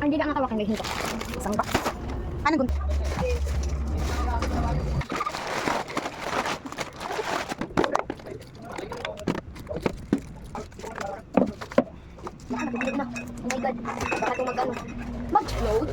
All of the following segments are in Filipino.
Hindi na ang kawakan hinto. Isang box. Ano gun? Oh my God. Baka ito mag-ano. Mag-load?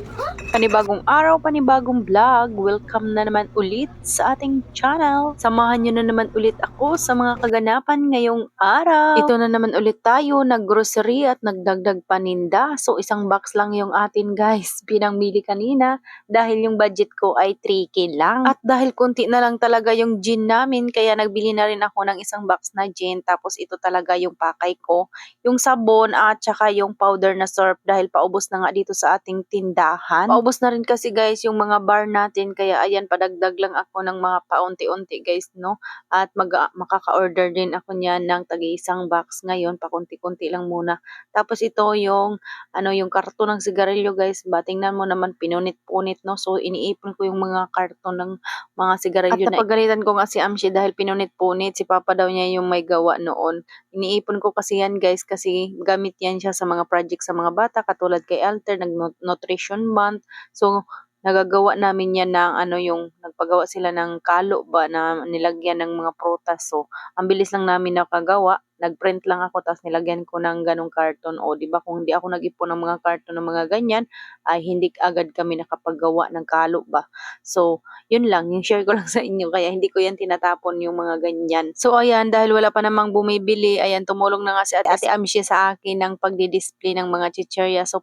Panibagong araw, panibagong vlog. Welcome na naman ulit sa ating channel. Samahan nyo na naman ulit ako sa mga kaganapan ngayong araw. Ito na naman ulit tayo, naggrocery at nagdagdag paninda. So isang box lang yung atin guys, pinangmili kanina dahil yung budget ko ay 3K lang. At dahil kunti na lang talaga yung gin namin, kaya nagbili na rin ako ng isang box na gin. Tapos ito talaga yung pakay ko, yung sabon at saka yung powder na surf dahil paubos na nga dito sa ating tindahan. Paubos na rin kasi guys yung mga bar natin, kaya ayan, padagdag lang ako ng mga paunti-unti guys, no? At makaka-order din ako niyan ng tagi-isang box ngayon, pakunti-kunti lang muna. Tapos ito yung yung karton ng sigarilyo guys, ba tingnan mo naman, pinunit-punit, no? So iniipon ko yung mga karton ng mga sigarilyo. At napagalitan ko nga si Amshi dahil pinunit-punit, si Papa daw niya yung may gawa noon. Iniipon ko kasi yan guys, kasi gamit yan siya sa mga project sa mga bata, katulad kay Alter, nag-nutrition month. So, nagagawa namin yan ng yung nagpagawa sila ng kalo ba na nilagyan ng mga prutas. So, ang bilis lang namin nakagawa. Nagprint lang ako tapos nilagyan ko ng ganong karton. O, di ba kung hindi ako nag-ipon ng mga karton ng mga ganyan, ay hindi agad kami nakapaggawa ng kalo ba. So, yun lang, yung share ko lang sa inyo. Kaya hindi ko yan tinatapon yung mga ganyan. So, ayan, dahil wala pa namang bumibili, ayan, tumulong na nga si Ate Amshi sa akin ng pagdi-display ng mga chicherya. So,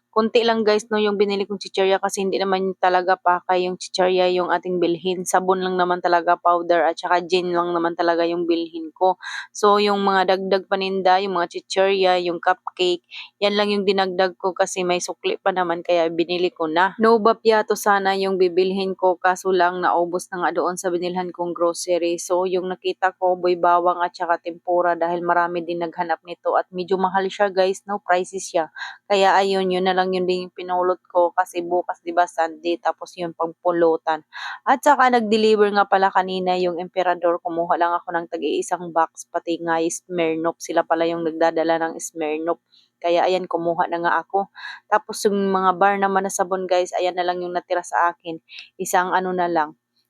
kunti lang guys, no, yung binili kong chicherya kasi hindi naman talaga pakay yung chicherya yung ating bilhin. Sabon lang naman talaga, powder, at saka gin lang naman talaga yung bilhin ko. So, yung mga dagdag paninda, yung mga chicherya, yung cupcake, yan lang yung dinagdag ko kasi may sukli pa naman, kaya binili ko na. No bapyato sana yung bibilhin ko, kaso lang naubos na nga doon sa binilhan kong grocery. So, yung nakita ko, boy bawang at saka tempura, dahil marami din naghanap nito at medyo mahal siya guys, no, pricey siya. Kaya ayun, yun na lang yun din yung pinulot ko kasi bukas 'di ba Sunday, tapos yung pagpulutan. At saka nag-deliver nga pala kanina yung Emperador, kumuha lang ako ng tagi-isang box, pati nga yung Smirnoff, sila pala yung nagdadala ng Smirnoff. Kaya ayan, kumuha na nga ako. Tapos yung mga bar naman na sabon guys, ayan na lang yung natira sa akin. Isang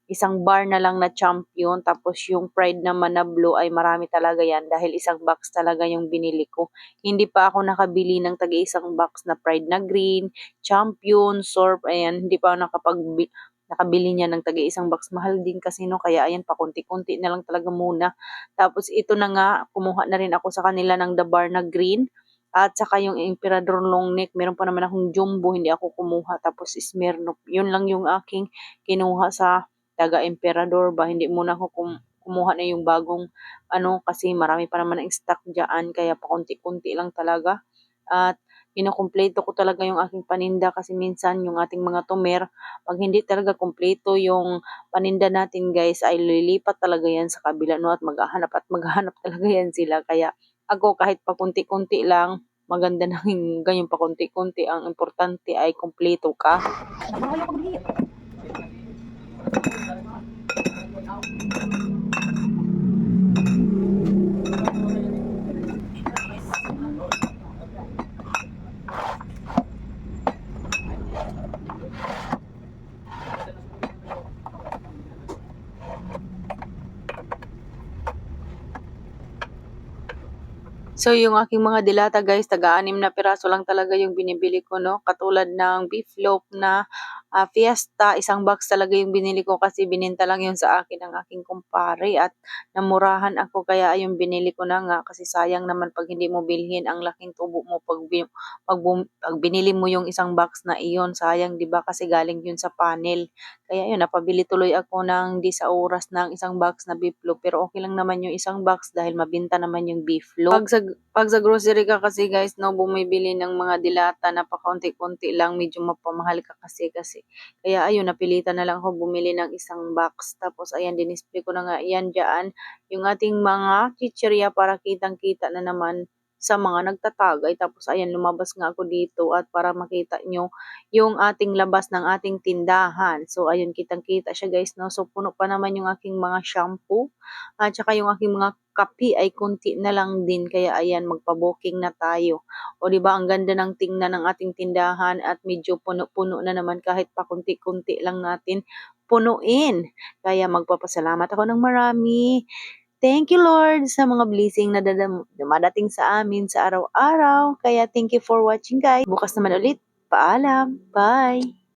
isang bar na lang na Champion, tapos yung Pride naman na blue ay marami talaga yan dahil isang box talaga yung binili ko. Hindi pa ako nakabili ng tagi-isang box na Pride na green, Champion, Sorb, ayan, hindi pa ako nakabili niya ng tagi-isang box. Mahal din kasi, no, kaya ayan, pakunti-kunti na lang talaga muna. Tapos ito na nga, kumuha na rin ako sa kanila ng The Bar na green. At saka yung Emperador long neck, meron pa naman akong jumbo, hindi ako kumuha. Tapos Smirnoff, yun lang yung aking kinuha sa taga Emperador ba. Hindi muna ako kumuha na yung bagong kasi marami pa naman ang stock diyan, kaya pakunti-kunti lang talaga. At kinukumpleto ko talaga yung aking paninda kasi minsan yung ating mga tumer, pag hindi talaga kumpleto yung paninda natin guys, ay lilipat talaga yan sa kabila, no, at maghahanap at maghahanap talaga yan sila. Kaya ako, kahit pakunti-kunti lang, maganda na yung ganyan pakunti-kunti, ang importante ay kumpleto ka. Nakawala ko bigyan. So, yung aking mga dilata guys, taga-6 na piraso lang talaga yung binibili ko, no? Katulad ng beef loaf na Fiesta, isang box talaga yung binili ko kasi bininta lang yun sa akin ng aking kumpare at namurahan ako, kaya ayun, binili ko na nga kasi sayang naman pag hindi mo bilhin ang laking tubo mo pag binili mo yung isang box na iyon, sayang 'di ba, kasi galing yun sa panel. Kaya yun, napabili tuloy ako ng di sa oras ng isang box na beef loaf, pero okay lang naman yung isang box dahil mabinta naman yung beef loaf. Pag sa grocery ka kasi guys, no, bumibili ng mga dilata na pakaunti-kunti lang, medyo mapamahal ka kasi. Kaya ayun, napilitan na lang ako bumili ng isang box. Tapos ayan, dinisplay ko na nga yan dyan, yung ating mga chichirya para kitang-kita na naman sa mga nagtatagay. Tapos ayan, lumabas nga ako dito at para makita nyo yung ating labas ng ating tindahan. So ayun, kitang-kita siya guys, no? So puno pa naman yung aking mga shampoo at saka yung aking mga kape ay kunti na lang din. Kaya ayan, magpa-booking na tayo. O di ba ang ganda ng tingnan ng ating tindahan at medyo puno-puno na naman kahit pa kunti-kunti lang natin punuin. Kaya magpapasalamat ako ng marami. Thank you Lord sa mga blessing na dumadating sa amin sa araw-araw. Kaya thank you for watching guys. Bukas naman ulit. Paalam. Bye.